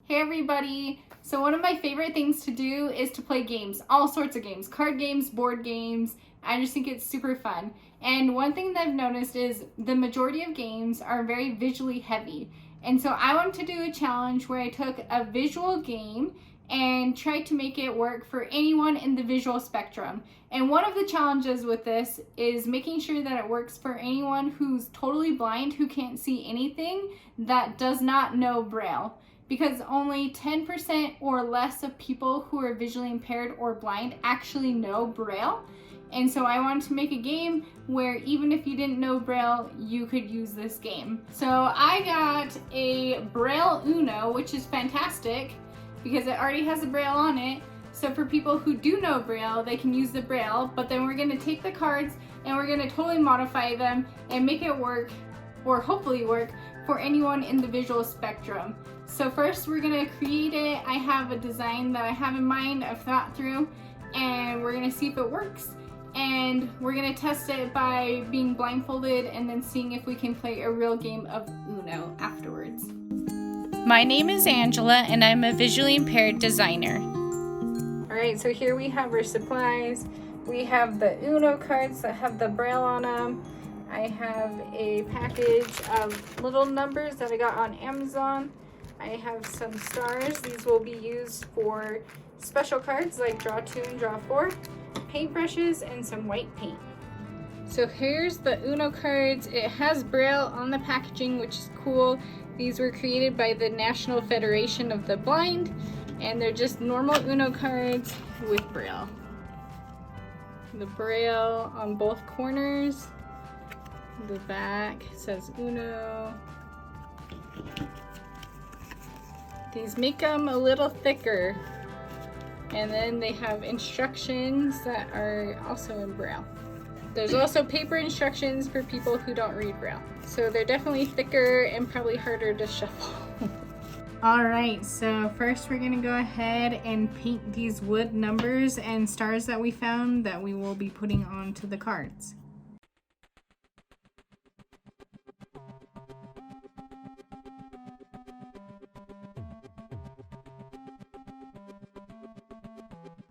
Hey everybody! So one of my favorite things to do is to play games, all sorts of games, card games, board games. I just think it's super fun. And one thing that I've noticed is the majority of games are very visually heavy. And so I wanted to do a challenge where I took a visual game and tried to make it work for anyone in the visual spectrum. And one of the challenges with this is making sure that it works for anyone who's totally blind, who can't see anything, that does not know braille. Because only 10% or less of people who are visually impaired or blind actually know braille. And so I wanted to make a game where even if you didn't know braille, you could use this game. So I got a braille Uno, which is fantastic because it already has a braille on it. So for people who do know braille, they can use the braille, but then we're gonna take the cards and we're gonna totally modify them and make it work, or hopefully work, for anyone in the visual spectrum. So first we're gonna create it. I have a design that I have in mind, I've thought through, and we're gonna see if it works. And we're gonna test it by being blindfolded and then seeing if we can play a real game of Uno afterwards. My name is Angela and I'm a visually impaired designer. Alright, so here we have our supplies. We have the Uno cards that have the braille on them. I have a package of little numbers that I got on Amazon. I have some stars. These will be used for special cards like draw 2 and draw 4, paintbrushes, and some white paint. So here's the Uno cards. It has braille on the packaging, which is cool. These were created by the National Federation of the Blind, and they're just normal Uno cards with braille. The braille on both corners. The back says Uno. These make them a little thicker. And then they have instructions that are also in braille. There's also paper instructions for people who don't read braille. So they're definitely thicker and probably harder to shuffle. Alright, so first we're gonna go ahead and paint these wood numbers and stars that we found that we will be putting onto the cards.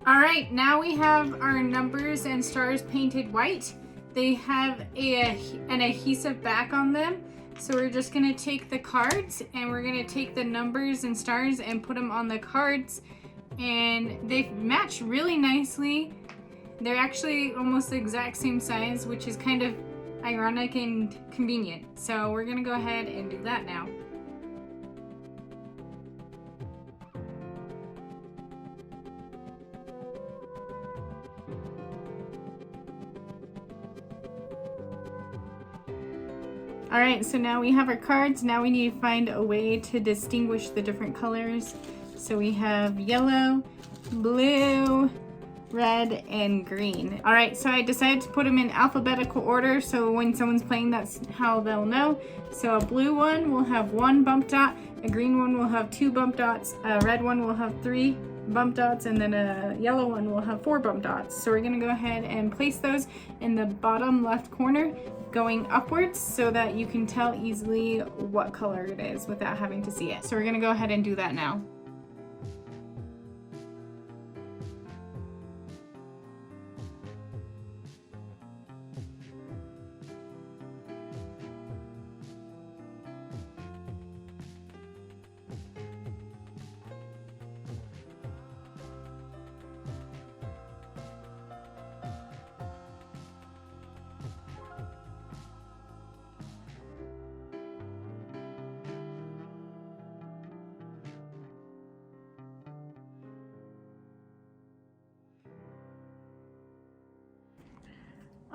Alright, now we have our numbers and stars painted white. They have an adhesive back on them. So we're just going to take the cards and we're going to take the numbers and stars and put them on the cards. And they match really nicely. They're actually almost the exact same size, which is kind of ironic and convenient. So we're going to go ahead and do that now. Alright, so now we have our cards. Now we need to find a way to distinguish the different colors. So we have yellow, blue, red, and green. Alright, so I decided to put them in alphabetical order so when someone's playing, that's how they'll know. So a blue one will have 1 bump dot, a green one will have 2 bump dots, a red one will have 3 bump dots, and then a yellow one will have 4 bump dots. So we're going to go ahead and place those in the bottom left corner, going upwards so that you can tell easily what color it is without having to see it. So we're going to go ahead and do that now.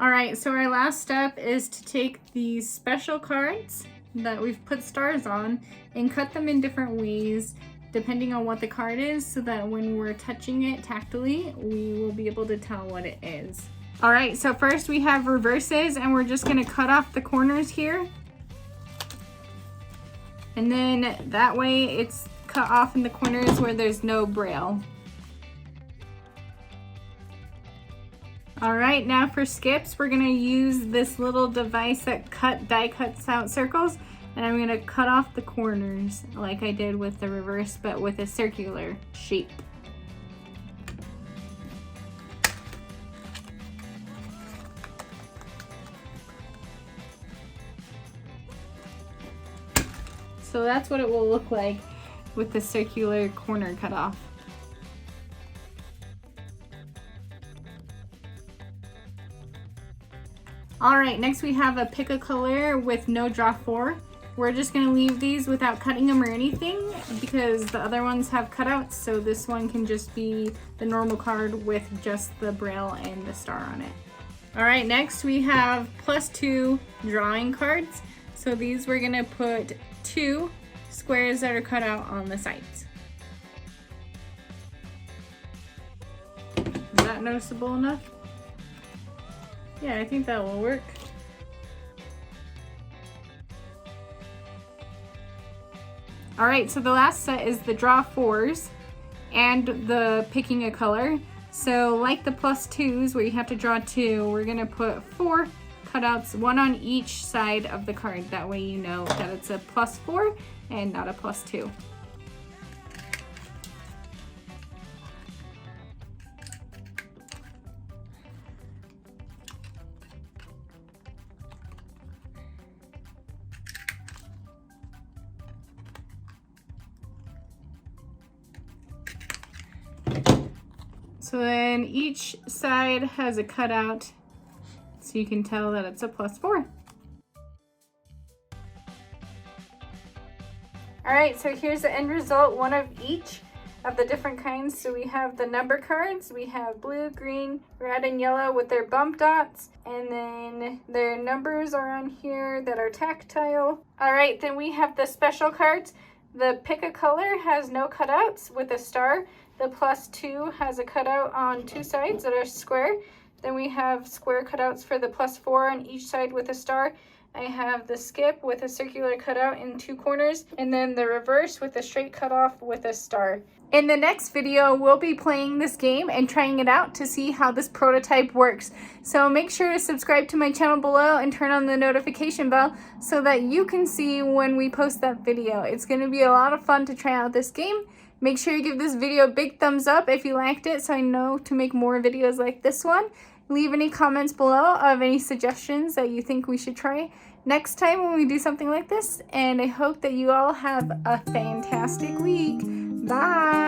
Alright, so our last step is to take these special cards that we've put stars on and cut them in different ways depending on what the card is, so that when we're touching it tactily, we will be able to tell what it is. Alright, so first we have reverses, and we're just going to cut off the corners here. And then that way it's cut off in the corners where there's no braille. All right, now for skips, we're gonna use this little device that die cuts out circles. And I'm gonna cut off the corners like I did with the reverse, but with a circular shape. So that's what it will look like with the circular corner cut off. All right, next we have a pick a color with no draw 4. We're just gonna leave these without cutting them or anything because the other ones have cutouts, so this one can just be the normal card with just the braille and the star on it. All right, next we have +2 drawing cards. So these we're gonna put 2 squares that are cut out on the sides. Is that noticeable enough? Yeah, I think that will work. All right, so the last set is the draw 4s and the picking a color. So like the +2s where you have to draw 2, we're gonna put 4 cutouts, 1 on each side of the card. That way you know that it's a +4 and not a +2. So then each side has a cutout, so you can tell that it's a +4. All right, so here's the end result, one of each of the different kinds. So we have the number cards, we have blue, green, red, and yellow with their bump dots, and then their numbers are on here that are tactile. All right, then we have the special cards. The pick a color has no cutouts with a star. The +2 has a cutout on 2 sides that are square. Then we have square cutouts for the +4 on each side with a star. I have the skip with a circular cutout in 2 corners, and then the reverse with a straight cutoff with a star. In the next video, we'll be playing this game and trying it out to see how this prototype works. So make sure to subscribe to my channel below and turn on the notification bell so that you can see when we post that video. It's going to be a lot of fun to try out this game. Make sure you give this video a big thumbs up if you liked it so I know to make more videos like this one. Leave any comments below of any suggestions that you think we should try next time when we do something like this. And I hope that you all have a fantastic week. Bye!